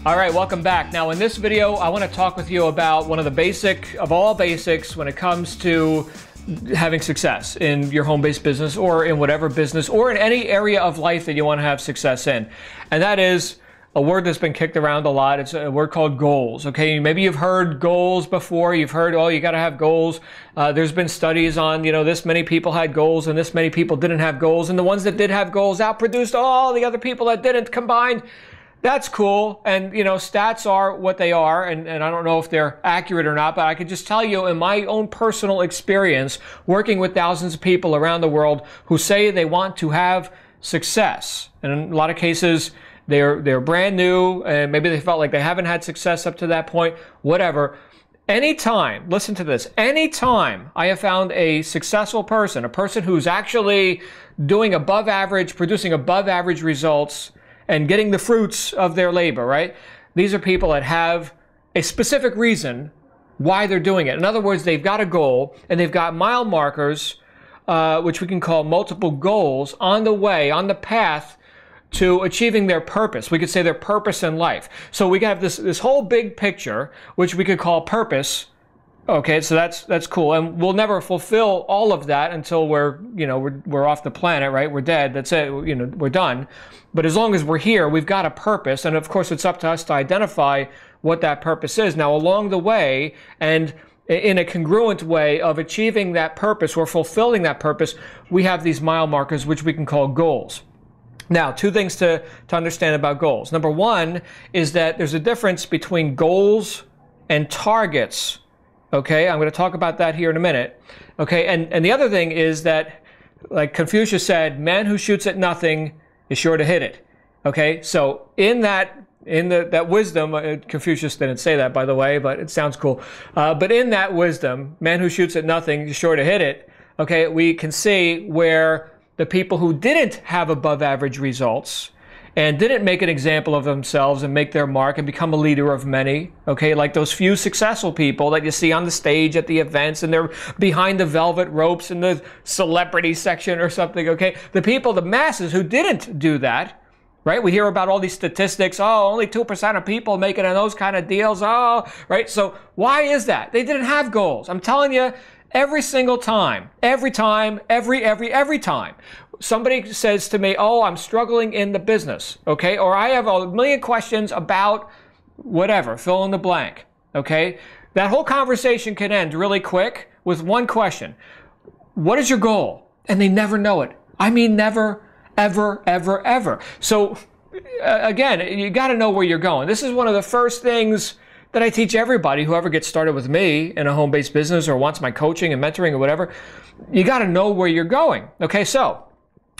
All right, welcome back. Now in this video, I want to talk with you about one of the basic of all basics when it comes to having success in your home-based business or in whatever business or in any area of life that you want to have success in. And that is a word that's been kicked around a lot. It's a word called goals. Okay, maybe you've heard goals before. You've heard, oh, you got to have goals. There's been studies on, this many people had goals and this many people didn't have goals. And the ones that did have goals outproduced all the other people that didn't combined. That's cool. And, stats are what they are. And I don't know if they're accurate or not, but I can just tell you in my own personal experience, working with thousands of people around the world who say they want to have success. And in a lot of cases, they're brand new, and maybe they felt like they haven't had success up to that point, whatever. Anytime, listen to this, anytime I have found a successful person, a person who's actually doing above average, producing above average results, and getting the fruits of their labor, right? These are people that have a specific reason why they're doing it. In other words, they've got a goal, and they've got mile markers, which we can call multiple goals, on the way, on the path to achieving their purpose. We could say their purpose in life. So we have this whole big picture, which we could call purpose. Okay, so that's cool, and we'll never fulfill all of that until we're off the planet, right? We're dead. That's it. We're done. But as long as we're here, we've got a purpose, and of course, it's up to us to identify what that purpose is. Now, along the way, and in a congruent way of achieving that purpose or fulfilling that purpose, we have these mile markers, which we can call goals. Now, two things to understand about goals. Number one is that there's a difference between goals and targets. Okay, I'm going to talk about that here in a minute. Okay, and the other thing is that, like Confucius said, man who shoots at nothing is sure to hit it. Okay, so in that wisdom, Confucius didn't say that, by the way, but it sounds cool. But in that wisdom, man who shoots at nothing is sure to hit it. Okay, we can see where the people who didn't have above average results and didn't make an example of themselves and make their mark and become a leader of many, okay, like those few successful people that you see on the stage at the events and they're behind the velvet ropes in the celebrity section or something, okay, the people, the masses who didn't do that, right? We hear about all these statistics, oh, only 2% of people make it in those kind of deals, oh, right? So why is that? They didn't have goals. I'm telling you, every single time, every time, every time, somebody says to me, oh, I'm struggling in the business, okay? Or I have a million questions about whatever, fill in the blank, okay? That whole conversation can end really quick with one question. What is your goal? And they never know it. I mean, never, ever, ever, ever. So again, you got to know where you're going. This is one of the first things that I teach everybody who ever gets started with me in a home-based business or wants my coaching and mentoring or whatever. You got to know where you're going. Okay, so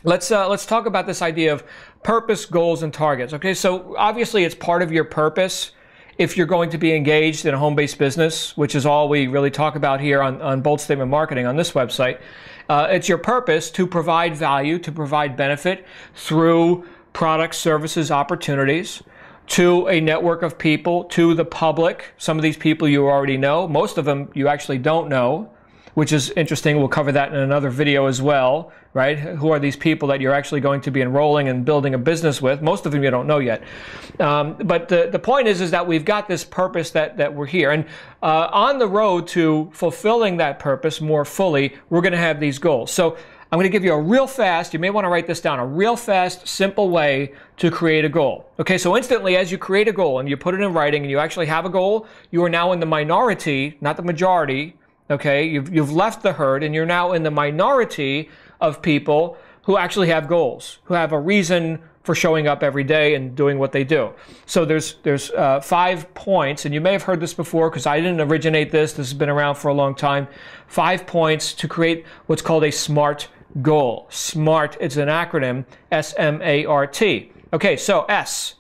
let's talk about this idea of purpose, goals, and targets. Okay, so obviously it's part of your purpose if you're going to be engaged in a home-based business, which is all we really talk about here on Bold Statement Marketing on this website. It's your purpose to provide value, to provide benefit through products, services, opportunities, to a network of people, to the public. Some of these people you already know. Most of them you actually don't know, which is interesting. We'll cover that in another video as well, right? Who are these people that you're actually going to be enrolling and building a business with? Most of them you don't know yet. But the point is that we've got this purpose that we're here. And on the road to fulfilling that purpose more fully, we're going to have these goals. So I'm going to give you a real fast, you may want to write this down, a real fast, simple way to create a goal. Okay, so instantly as you create a goal and you put it in writing and you actually have a goal, you are now in the minority, not the majority. Okay, you've left the herd and you're now in the minority of people who actually have goals, who have a reason for showing up every day and doing what they do. So there's 5 points, and you may have heard this before because I didn't originate this. This has been around for a long time. 5 points to create what's called a SMART goal. SMART, it's an acronym, S-M-A-R-T. Okay, so S,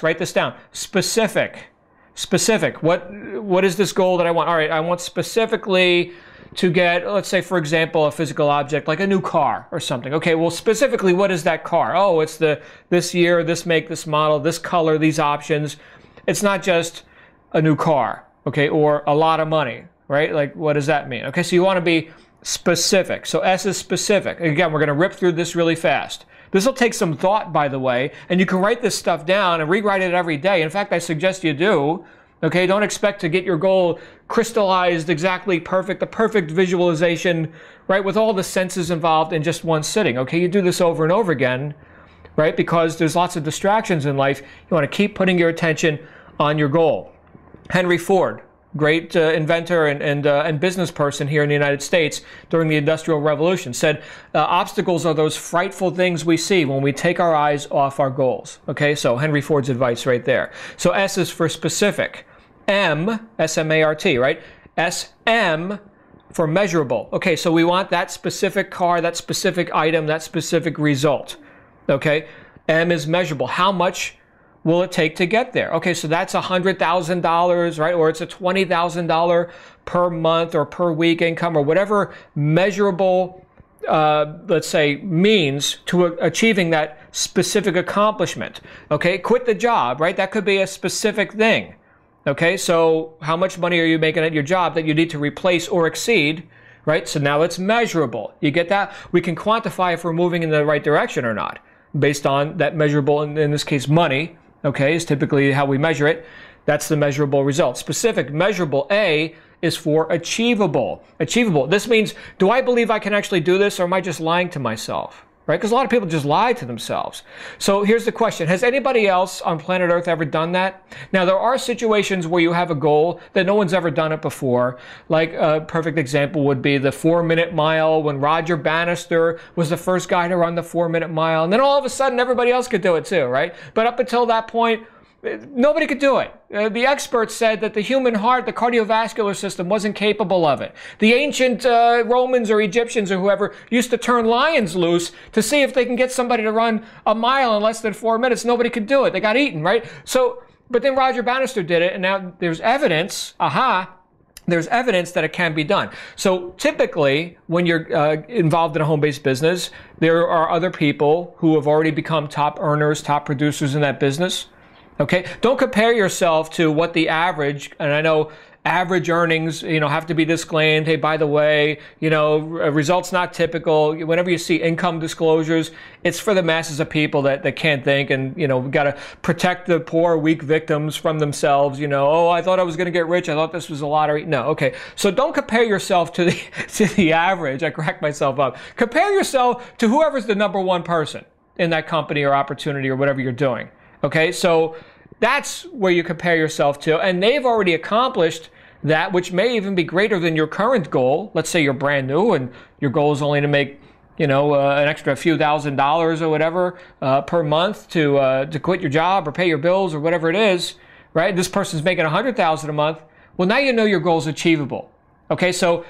write this down. Specific. What is this goal that I want? All right, I want specifically to get, let's say, for example, a physical object like a new car or something. Okay, well, specifically, what is that car? Oh, it's this year, this make, this model, this color, these options. It's not just a new car, okay, or a lot of money, right? Like, what does that mean? Okay, so you want to be specific. So S is specific. Again, we're going to rip through this really fast. This will take some thought, by the way, and you can write this stuff down and rewrite it every day. In fact, I suggest you do. Okay, don't expect to get your goal crystallized exactly perfect, the perfect visualization, right, with all the senses involved in just one sitting. Okay, you do this over and over again, right, because there's lots of distractions in life. You want to keep putting your attention on your goal. Henry Ford, great inventor and business person here in the United States during the Industrial Revolution, said obstacles are those frightful things we see when we take our eyes off our goals. Okay, so Henry Ford's advice right there. So S is for specific. M, S-M-A-R-T, right? S-M for measurable. Okay, so we want that specific car, that specific item, that specific result. Okay, M is measurable. How much will it take to get there? Okay, so that's $100,000, right? Or it's a $20,000 per month or per week income or whatever measurable, let's say, means to achieving that specific accomplishment. Okay, quit the job, right? That could be a specific thing. Okay, so how much money are you making at your job that you need to replace or exceed, right? So now it's measurable. You get that? We can quantify if we're moving in the right direction or not based on that measurable, in this case, money, okay, is typically how we measure it. That's the measurable result. Specific, measurable. A is for achievable. Achievable. This means, do I believe I can actually do this, or am I just lying to myself? Right? Because a lot of people just lie to themselves. So here's the question. Has anybody else on planet Earth ever done that? Now, there are situations where you have a goal that no one's ever done it before. Like a perfect example would be the 4-minute mile when Roger Bannister was the first guy to run the 4-minute mile. And then all of a sudden, everybody else could do it too, right? But up until that point, nobody could do it. The experts said that the human heart, the cardiovascular system, wasn't capable of it. The ancient Romans or Egyptians or whoever used to turn lions loose to see if they can get somebody to run a mile in less than 4 minutes. Nobody could do it. They got eaten, right? So, but then Roger Bannister did it, and now there's evidence, there's evidence that it can be done. So typically, when you're involved in a home-based business, there are other people who have already become top earners, top producers in that business. Okay, don't compare yourself to what the average, and I know average earnings, have to be disclaimed. Hey, by the way, results not typical. Whenever you see income disclosures, it's for the masses of people that can't think, and we've got to protect the poor, weak victims from themselves. Oh, I thought I was going to get rich. I thought this was a lottery. No, okay. So don't compare yourself to the average. I crack myself up. Compare yourself to whoever's the number one person in that company or opportunity or whatever you're doing. Okay, so that's where you compare yourself to, and they've already accomplished that, which may even be greater than your current goal. Let's say you're brand new and your goal is only to make, an extra few $1,000s or whatever per month to quit your job or pay your bills or whatever it is, right? This person's making $100,000 a month. Well, now you know your goal is achievable. Okay, so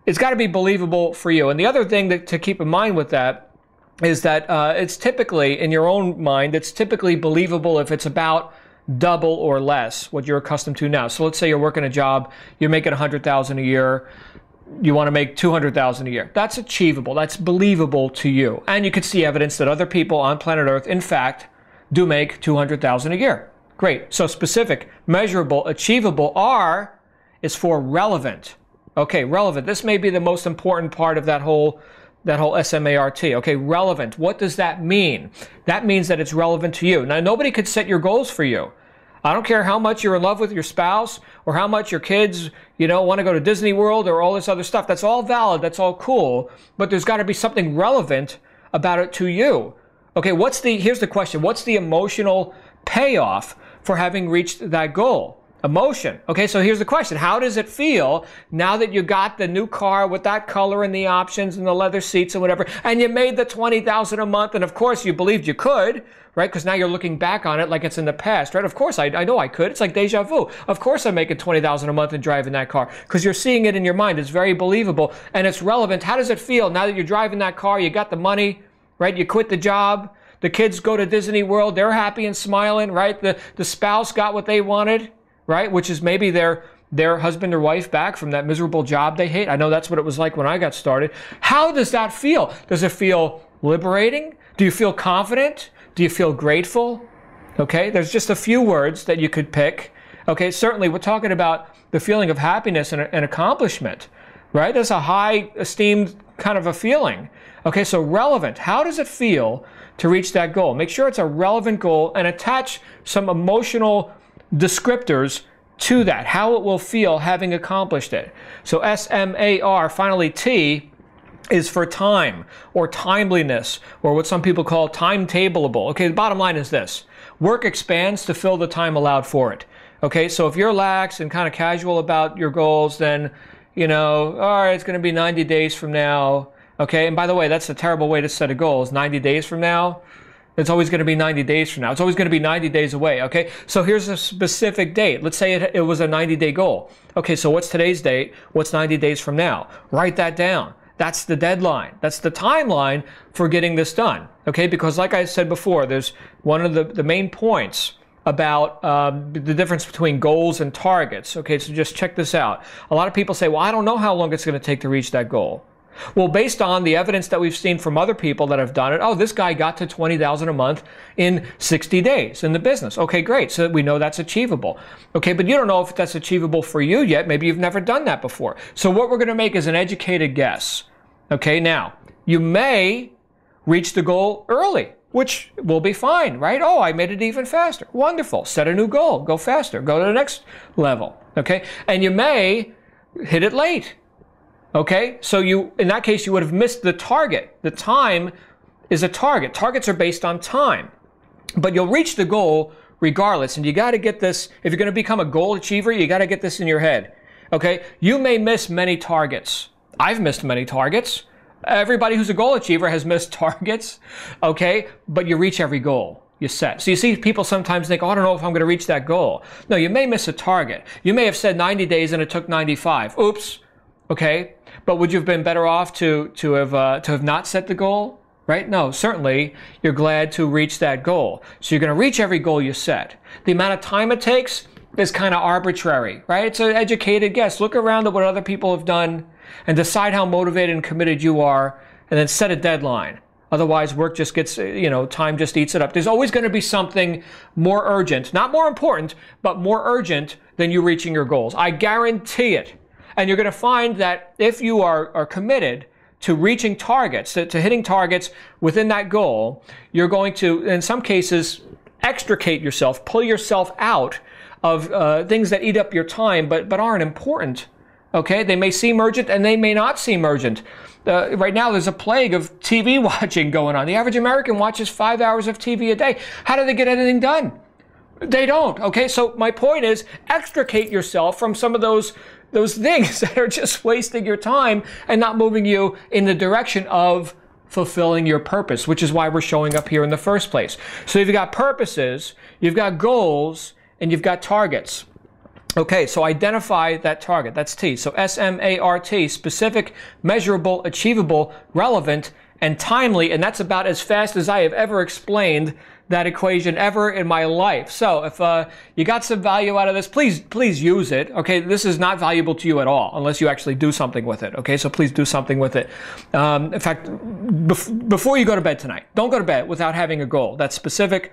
it's got to be believable for you. And the other thing to keep in mind with that is that it's typically, in your own mind, it's typically believable if it's about double or less what you're accustomed to now. So let's say you're working a job, you're making $100,000 a year, you want to make $200,000 a year. That's achievable. That's believable to you. And you could see evidence that other people on planet Earth, in fact, do make $200,000 a year. Great. So specific, measurable, achievable. R is for relevant. Okay, relevant. This may be the most important part of that whole SMART. Okay, relevant. What does that mean? That means that it's relevant to you. Now, nobody could set your goals for you. I don't care how much you're in love with your spouse or how much your kids, want to go to Disney World or all this other stuff. That's all valid. That's all cool. But there's got to be something relevant about it to you. Okay, here's the question. What's the emotional payoff for having reached that goal? Emotion. Okay, so here's the question. How does it feel now that you got the new car with that color and the options and the leather seats and whatever, and you made the $20,000 a month, and of course you believed you could, right? Because now you're looking back on it like it's in the past, right? Of course I know I could. It's like deja vu. Of course I'm making $20,000 a month and driving that car, because you're seeing it in your mind. It's very believable and it's relevant. How does it feel now that you're driving that car? You got the money, right? You quit the job. The kids go to Disney World. They're happy and smiling, right? The spouse got what they wanted, right? Which is maybe their husband or wife back from that miserable job they hate. I know that's what it was like when I got started. How does that feel? Does it feel liberating? Do you feel confident? Do you feel grateful? Okay, there's just a few words that you could pick. Okay, certainly we're talking about the feeling of happiness and accomplishment, right? That's a high esteemed kind of a feeling. Okay, so relevant. How does it feel to reach that goal? Make sure it's a relevant goal and attach some emotional descriptors to that, how it will feel having accomplished it. So SMAR, finally T, is for time or timeliness, or what some people call timetableable. Okay, the bottom line is this: work expands to fill the time allowed for it. Okay, so if you're lax and kind of casual about your goals, then, you know, all right, it's going to be 90 days from now. Okay, and by the way, that's a terrible way to set a goal, is 90 days from now. It's always going to be 90 days from now. It's always going to be 90 days away, okay? So here's a specific date. Let's say it was a 90-day goal. Okay, so what's today's date? What's 90 days from now? Write that down. That's the deadline. That's the timeline for getting this done, okay? Because like I said before, there's one of the main points about the difference between goals and targets. Okay, so just check this out. A lot of people say, well, I don't know how long it's going to take to reach that goal. Well, based on the evidence that we've seen from other people that have done it, oh, this guy got to $20,000 a month in 60 days in the business. Okay, great. So we know that's achievable. Okay, but you don't know if that's achievable for you yet. Maybe you've never done that before. So what we're going to make is an educated guess. Okay, now, you may reach the goal early, which will be fine, right? Oh, I made it even faster. Wonderful. Set a new goal. Go faster. Go to the next level. Okay, and you may hit it late. Okay, so in that case, you would have missed the target. The time is a target. Targets are based on time. But you'll reach the goal regardless. And you got to get this, if you're going to become a goal achiever, you got to get this in your head. Okay, you may miss many targets. I've missed many targets. Everybody who's a goal achiever has missed targets. Okay, but you reach every goal you set. So you see people sometimes think, oh, I don't know if I'm going to reach that goal. No, you may miss a target. You may have said 90 days and it took 95. Oops. Okay, but would you have been better off to have not set the goal? Right? No, certainly you're glad to reach that goal. So you're going to reach every goal you set. The amount of time it takes is kind of arbitrary, right? It's an educated guess. Look around at what other people have done and decide how motivated and committed you are, and then set a deadline. Otherwise, work just gets, time just eats it up. There's always going to be something more urgent, not more important, but more urgent than you reaching your goals. I guarantee it. And you're going to find that if you are committed to reaching targets, to hitting targets within that goal, you're going to, in some cases, extricate yourself, pull yourself out of things that eat up your time but aren't important. Okay? They may seem urgent and they may not seem urgent. Right now, there's a plague of TV watching going on. The average American watches 5 hours of TV a day. How do they get anything done? They don't. Okay? So my point is, extricate yourself from some of those things that are just wasting your time and not moving you in the direction of fulfilling your purpose, which is why we're showing up here in the first place. So you've got purposes, you've got goals, and you've got targets. Okay, so identify that target. That's T. So SMART, specific, measurable, achievable, relevant, and timely. And that's about as fast as I have ever explained that equation ever in my life. So if you got some value out of this, please use it. Okay, this is not valuable to you at all unless you actually do something with it. Okay, so please do something with it. In fact, before you go to bed tonight, don't go to bed without having a goal that's specific,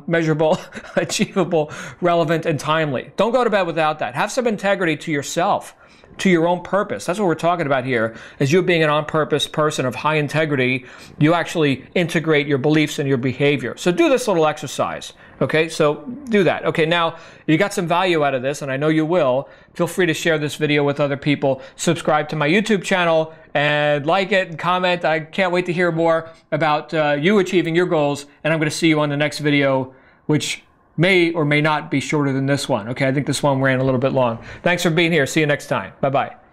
measurable, achievable, relevant, and timely. Don't go to bed without that. Have some integrity to yourself, to your own purpose. That's what we're talking about here. As you being an on-purpose person of high integrity, you actually integrate your beliefs and your behavior. So do this little exercise. Okay, so do that. Okay, now you got some value out of this, and I know you will. Feel free to share this video with other people. Subscribe to my YouTube channel and like it and comment. I can't wait to hear more about you achieving your goals, and I'm going to see you on the next video, which may or may not be shorter than this one. Okay, I think this one ran a little bit long. Thanks for being here. See you next time. Bye-bye.